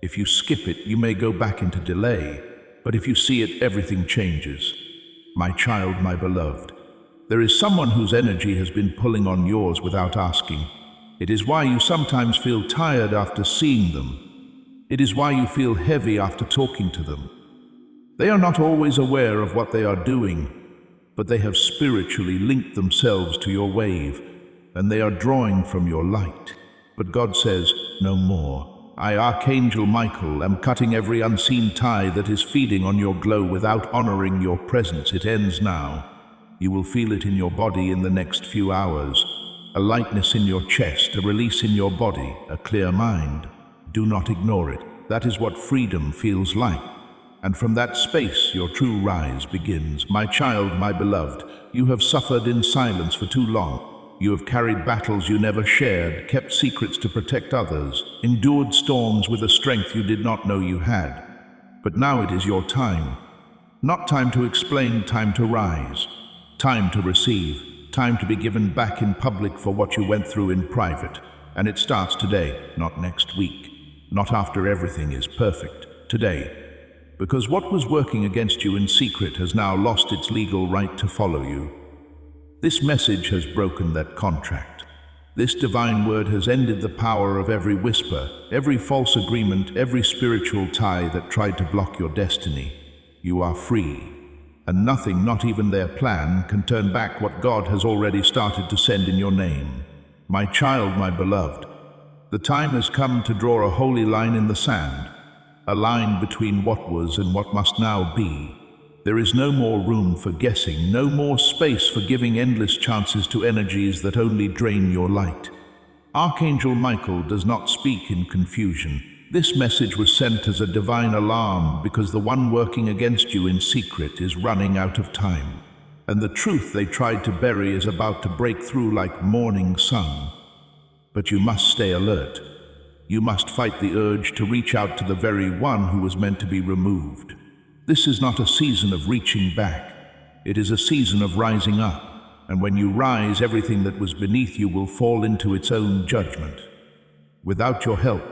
If you skip it, you may go back into delay. But if you see it, everything changes. My child, my beloved, there is someone whose energy has been pulling on yours without asking. It is why you sometimes feel tired after seeing them. It is why you feel heavy after talking to them. They are not always aware of what they are doing, but they have spiritually linked themselves to your wave, and they are drawing from your light. But God says, no more. I, Archangel Michael, am cutting every unseen tie that is feeding on your glow without honoring your presence. It ends now. You will feel it in your body in the next few hours. A lightness in your chest, a release in your body, a clear mind. Do not ignore it. That is what freedom feels like. And from that space, your true rise begins. My child, my beloved, you have suffered in silence for too long. You have carried battles you never shared, kept secrets to protect others, endured storms with a strength you did not know you had. But now it is your time. Not time to explain, time to rise. Time to receive. Time to be given back in public for what you went through in private. And it starts today, not next week. Not after everything is perfect. Today. Because what was working against you in secret has now lost its legal right to follow you. This message has broken that contract. This divine word has ended the power of every whisper, every false agreement, every spiritual tie that tried to block your destiny. You are free, and nothing, not even their plan, can turn back what God has already started to send in your name. My child, my beloved, the time has come to draw a holy line in the sand, a line between what was and what must now be. There is no more room for guessing, no more space for giving endless chances to energies that only drain your light. Archangel Michael does not speak in confusion. This message was sent as a divine alarm because the one working against you in secret is running out of time. And the truth they tried to bury is about to break through like morning sun. But you must stay alert. You must fight the urge to reach out to the very one who was meant to be removed. This is not a season of reaching back. It is a season of rising up. And when you rise, everything that was beneath you will fall into its own judgment. Without your help,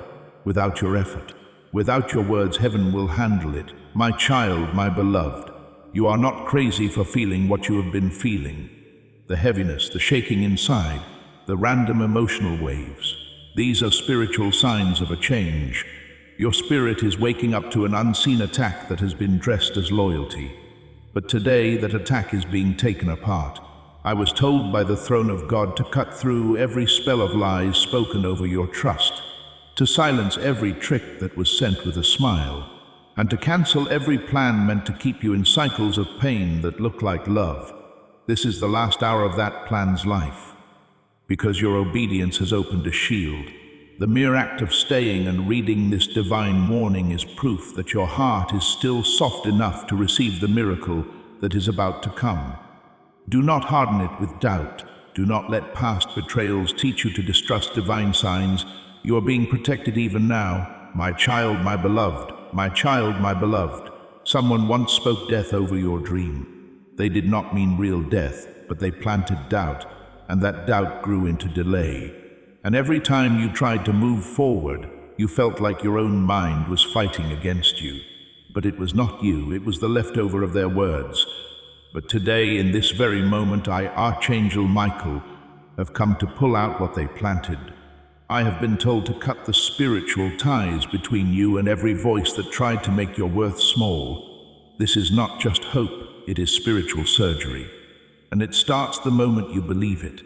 without your effort, without your words, heaven will handle it. My child, my beloved, you are not crazy for feeling what you have been feeling. The heaviness, the shaking inside, the random emotional waves. These are spiritual signs of a change. Your spirit is waking up to an unseen attack that has been dressed as loyalty. But today, that attack is being taken apart. I was told by the throne of God to cut through every spell of lies spoken over your trust, to silence every trick that was sent with a smile, and to cancel every plan meant to keep you in cycles of pain that look like love. This is the last hour of that plan's life, because your obedience has opened a shield. The mere act of staying and reading this divine warning is proof that your heart is still soft enough to receive the miracle that is about to come. Do not harden it with doubt. Do not let past betrayals teach you to distrust divine signs. You are being protected even now. My child, my beloved. My child, my beloved. Someone once spoke death over your dream. They did not mean real death, but they planted doubt, and that doubt grew into delay. And every time you tried to move forward, you felt like your own mind was fighting against you. But it was not you, it was the leftover of their words. But today, in this very moment, I, Archangel Michael, have come to pull out what they planted. I have been told to cut the spiritual ties between you and every voice that tried to make your worth small. This is not just hope, it is spiritual surgery. And it starts the moment you believe it.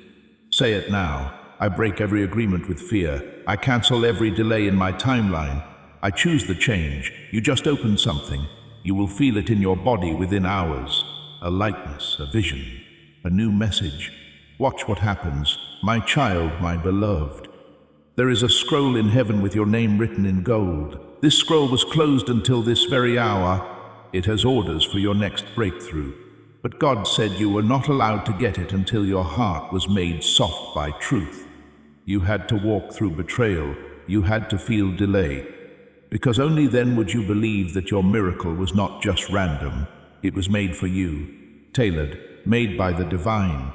Say it now. I break every agreement with fear. I cancel every delay in my timeline. I choose the change. You just open something. You will feel it in your body within hours. A lightness, a vision, a new message. Watch what happens. My child, my beloved. There is a scroll in heaven with your name written in gold. This scroll was closed until this very hour. It has orders for your next breakthrough. But God said you were not allowed to get it until your heart was made soft by truth. You had to walk through betrayal. You had to feel delay. Because only then would you believe that your miracle was not just random. It was made for you, tailored, made by the divine.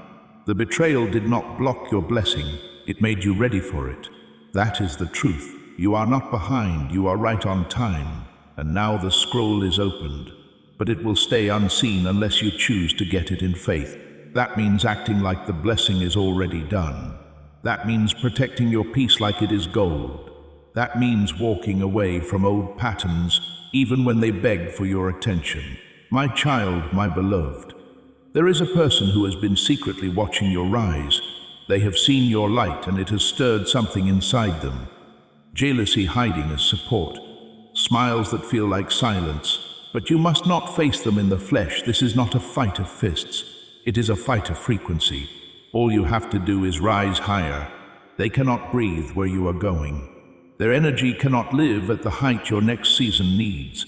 The betrayal did not block your blessing. It made you ready for it. That is the truth. You are not behind. You are right on time. And now the scroll is opened. But it will stay unseen unless you choose to get it in faith. That means acting like the blessing is already done. That means protecting your peace like it is gold. That means walking away from old patterns, even when they beg for your attention. My child, my beloved, there is a person who has been secretly watching your rise. They have seen your light and it has stirred something inside them. Jealousy hiding as support. Smiles that feel like silence. But you must not face them in the flesh. This is not a fight of fists. It is a fight of frequency. All you have to do is rise higher. They cannot breathe where you are going. Their energy cannot live at the height your next season needs.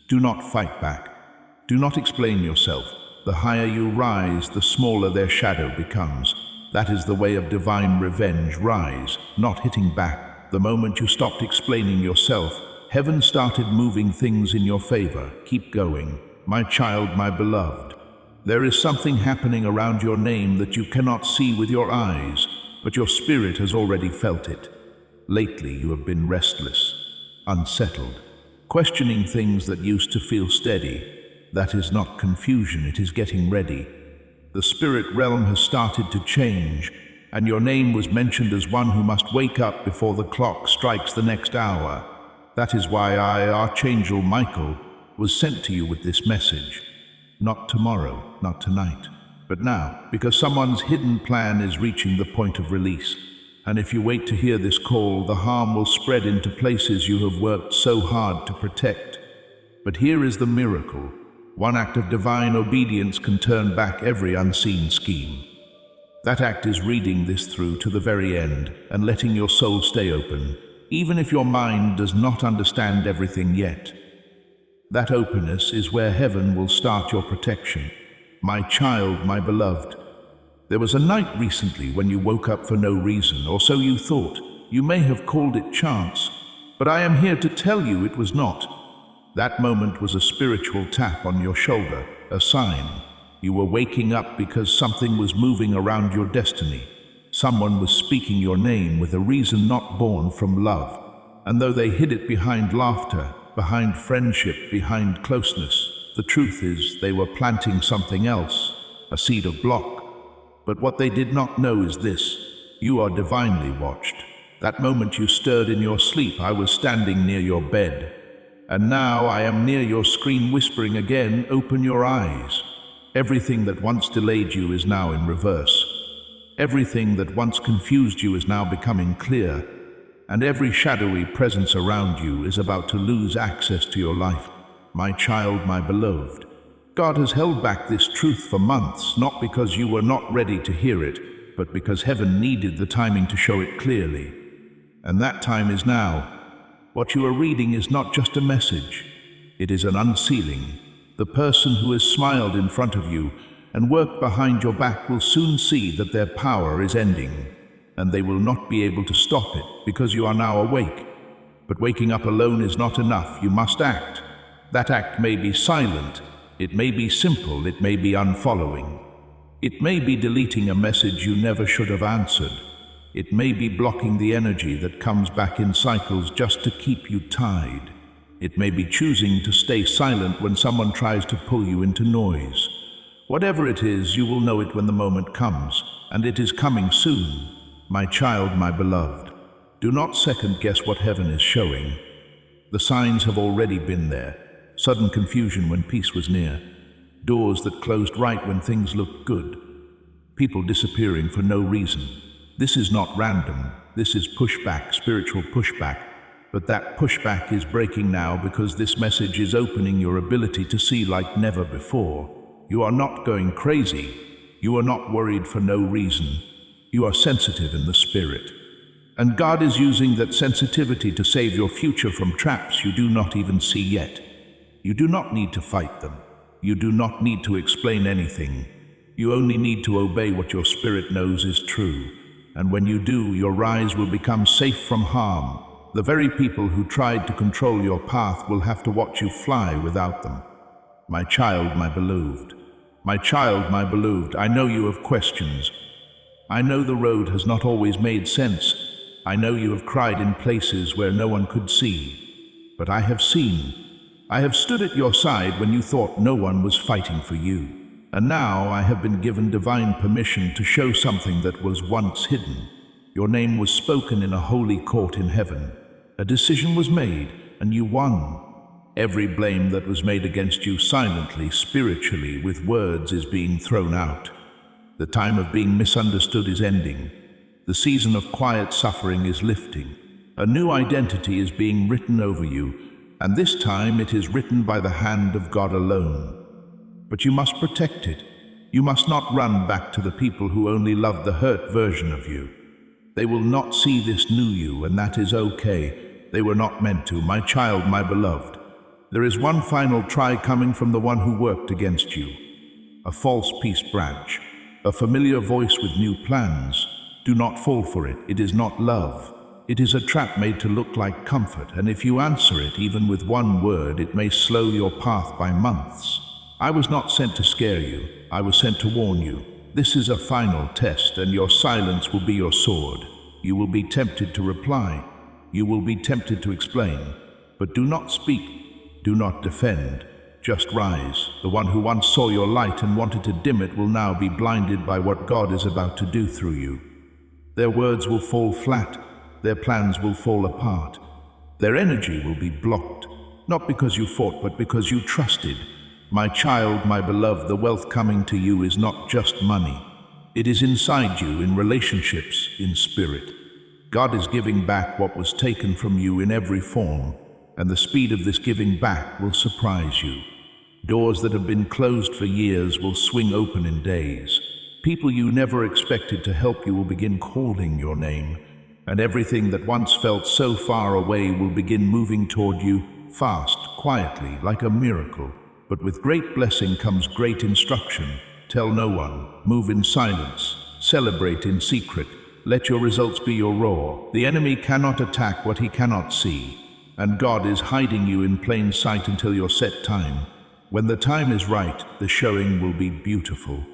Do not fight back. Do not explain yourself. The higher you rise, the smaller their shadow becomes. That is the way of divine revenge. Rise, not hitting back. The moment you stopped explaining yourself, heaven started moving things in your favor. Keep going. My child, my beloved. There is something happening around your name that you cannot see with your eyes, but your spirit has already felt it. Lately, you have been restless, unsettled, questioning things that used to feel steady. That is not confusion, it is getting ready. The spirit realm has started to change, and your name was mentioned as one who must wake up before the clock strikes the next hour. That is why I, Archangel Michael, was sent to you with this message. Not tomorrow, not tonight, but now, because someone's hidden plan is reaching the point of release. And if you wait to hear this call, the harm will spread into places you have worked so hard to protect. But here is the miracle. One act of divine obedience can turn back every unseen scheme. That act is reading this through to the very end and letting your soul stay open, even if your mind does not understand everything yet. That openness is where heaven will start your protection. My child, my beloved, there was a night recently when you woke up for no reason, or so you thought. You may have called it chance, but I am here to tell you it was not. That moment was a spiritual tap on your shoulder, a sign. You were waking up because something was moving around your destiny. Someone was speaking your name with a reason not born from love. And though they hid it behind laughter, behind friendship, behind closeness, the truth is they were planting something else, a seed of block. But what they did not know is this: you are divinely watched. That moment you stirred in your sleep, I was standing near your bed. And now I am near your screen whispering again, open your eyes. Everything that once delayed you is now in reverse. Everything that once confused you is now becoming clear. And every shadowy presence around you is about to lose access to your life. My child, my beloved, God has held back this truth for months, not because you were not ready to hear it, but because heaven needed the timing to show it clearly. And that time is now. What you are reading is not just a message. It is an unsealing. The person who has smiled in front of you and worked behind your back will soon see that their power is ending, and they will not be able to stop it because you are now awake. But waking up alone is not enough. You must act. That act may be silent. It may be simple, it may be unfollowing. It may be deleting a message you never should have answered. It may be blocking the energy that comes back in cycles just to keep you tied. It may be choosing to stay silent when someone tries to pull you into noise. Whatever it is, you will know it when the moment comes, and it is coming soon. My child, my beloved, do not second guess what heaven is showing. The signs have already been there. Sudden confusion when peace was near. Doors that closed right when things looked good. People disappearing for no reason. This is not random. This is pushback, spiritual pushback. But that pushback is breaking now because this message is opening your ability to see like never before. You are not going crazy. You are not worried for no reason. You are sensitive in the spirit. And God is using that sensitivity to save your future from traps you do not even see yet. You do not need to fight them. You do not need to explain anything. You only need to obey what your spirit knows is true. And when you do, your rise will become safe from harm. The very people who tried to control your path will have to watch you fly without them. My child, my beloved. My child, my beloved, I know you have questions. I know the road has not always made sense. I know you have cried in places where no one could see. But I have seen. I have stood at your side when you thought no one was fighting for you. And now I have been given divine permission to show something that was once hidden. Your name was spoken in a holy court in heaven. A decision was made, and you won. Every blame that was made against you silently, spiritually, with words is being thrown out. The time of being misunderstood is ending. The season of quiet suffering is lifting. A new identity is being written over you, and this time it is written by the hand of God alone. But you must protect it. You must not run back to the people who only love the hurt version of you. They will not see this new you, and that is okay. They were not meant to. My child, my beloved, there is one final try coming from the one who worked against you. A false peace branch, a familiar voice with new plans. Do not fall for it. It is not love. It is a trap made to look like comfort, and if you answer it even with one word, it may slow your path by months. I was not sent to scare you. I was sent to warn you. This is a final test, and your silence will be your sword. You will be tempted to reply. You will be tempted to explain. But do not speak. Do not defend. Just rise. The one who once saw your light and wanted to dim it will now be blinded by what God is about to do through you. Their words will fall flat. Their plans will fall apart. Their energy will be blocked, not because you fought, but because you trusted. My child, my beloved, the wealth coming to you is not just money. It is inside you, in relationships, in spirit. God is giving back what was taken from you in every form, and the speed of this giving back will surprise you. Doors that have been closed for years will swing open in days. People you never expected to help you will begin calling your name, and everything that once felt so far away will begin moving toward you, fast, quietly, like a miracle. But with great blessing comes great instruction. Tell no one. Move in silence. Celebrate in secret. Let your results be your roar. The enemy cannot attack what he cannot see, and God is hiding you in plain sight until your set time. When the time is right, the showing will be beautiful.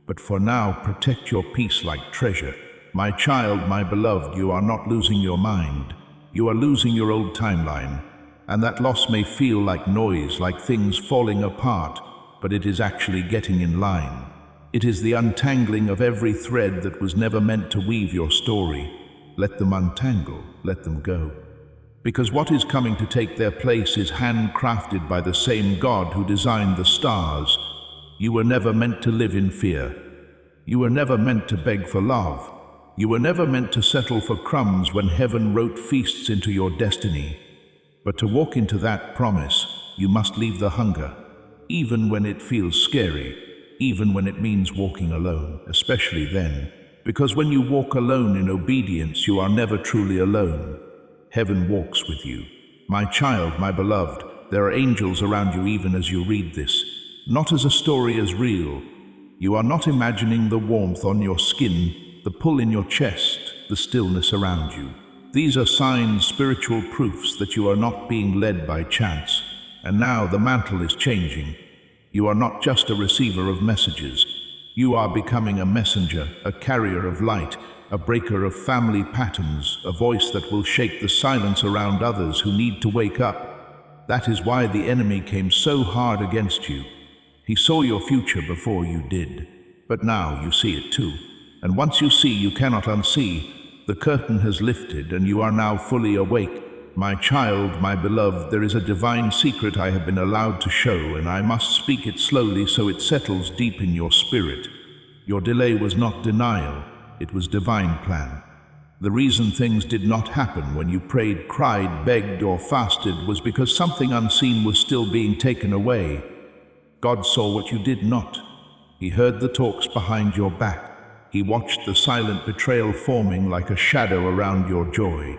But for now, protect your peace like treasure. My child, my beloved, you are not losing your mind. You are losing your old timeline. And that loss may feel like noise, like things falling apart, but it is actually getting in line. It is the untangling of every thread that was never meant to weave your story. Let them untangle, let them go. Because what is coming to take their place is handcrafted by the same God who designed the stars. You were never meant to live in fear. You were never meant to beg for love. You were never meant to settle for crumbs when heaven wrote feasts into your destiny. But to walk into that promise, you must leave the hunger, even when it feels scary, even when it means walking alone, especially then. Because when you walk alone in obedience, you are never truly alone. Heaven walks with you. My child, my beloved, there are angels around you even as you read this. Not as a story as real. You are not imagining the warmth on your skin, the pull in your chest, the stillness around you. These are signs, spiritual proofs that you are not being led by chance. And now the mantle is changing. You are not just a receiver of messages. You are becoming a messenger, a carrier of light, a breaker of family patterns, a voice that will shake the silence around others who need to wake up. That is why the enemy came so hard against you. He saw your future before you did. But now you see it too. And once you see, you cannot unsee. The curtain has lifted and you are now fully awake. My child, my beloved, there is a divine secret I have been allowed to show, and I must speak it slowly so it settles deep in your spirit. Your delay was not denial, it was divine plan. The reason things did not happen when you prayed, cried, begged, or fasted was because something unseen was still being taken away. God saw what you did not. He heard the talks behind your back. He watched the silent betrayal forming like a shadow around your joy.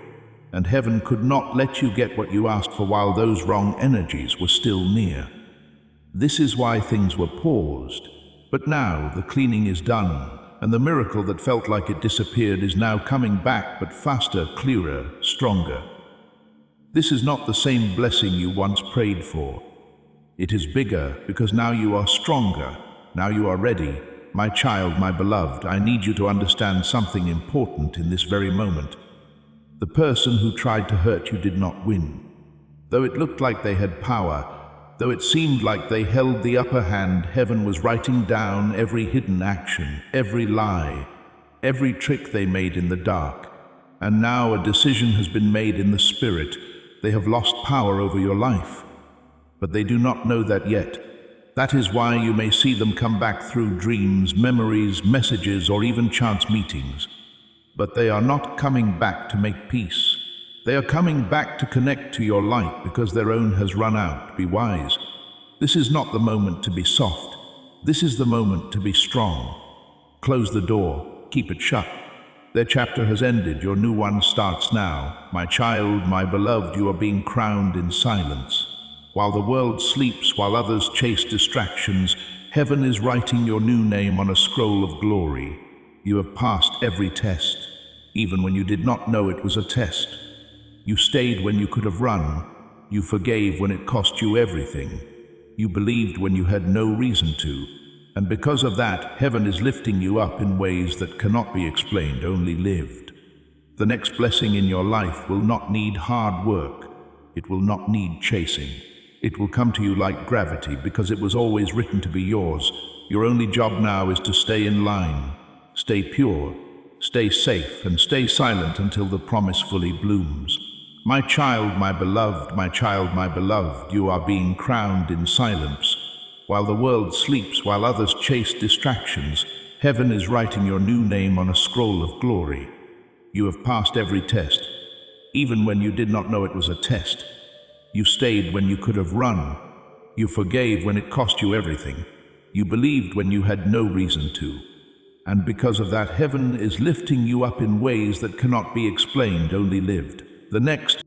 And heaven could not let you get what you asked for while those wrong energies were still near. This is why things were paused. But now the cleaning is done, and the miracle that felt like it disappeared is now coming back, but faster, clearer, stronger. This is not the same blessing you once prayed for. It is bigger because now you are stronger. Now you are ready. My child, my beloved, I need you to understand something important in this very moment. The person who tried to hurt you did not win. Though it looked like they had power, though it seemed like they held the upper hand, heaven was writing down every hidden action, every lie, every trick they made in the dark. And now a decision has been made in the spirit. They have lost power over your life. But they do not know that yet. That is why you may see them come back through dreams, memories, messages, or even chance meetings. But they are not coming back to make peace. They are coming back to connect to your light because their own has run out. Be wise. This is not the moment to be soft. This is the moment to be strong. Close the door. Keep it shut. Their chapter has ended. Your new one starts now. My child, my beloved, you are being crowned in silence. While the world sleeps, while others chase distractions, heaven is writing your new name on a scroll of glory. You have passed every test, even when you did not know it was a test. You stayed when you could have run. You forgave when it cost you everything. You believed when you had no reason to. And because of that, heaven is lifting you up in ways that cannot be explained, only lived. The next blessing in your life will not need hard work. It will not need chasing. It will come to you like gravity because it was always written to be yours. Your only job now is to stay in line, stay pure, stay safe, and stay silent until the promise fully blooms. My child, my beloved, my child, my beloved, you are being crowned in silence. While the world sleeps, while others chase distractions, heaven is writing your new name on a scroll of glory. You have passed every test, even when you did not know it was a test. You stayed when you could have run. You forgave when it cost you everything. You believed when you had no reason to. And because of that, heaven is lifting you up in ways that cannot be explained, only lived. The next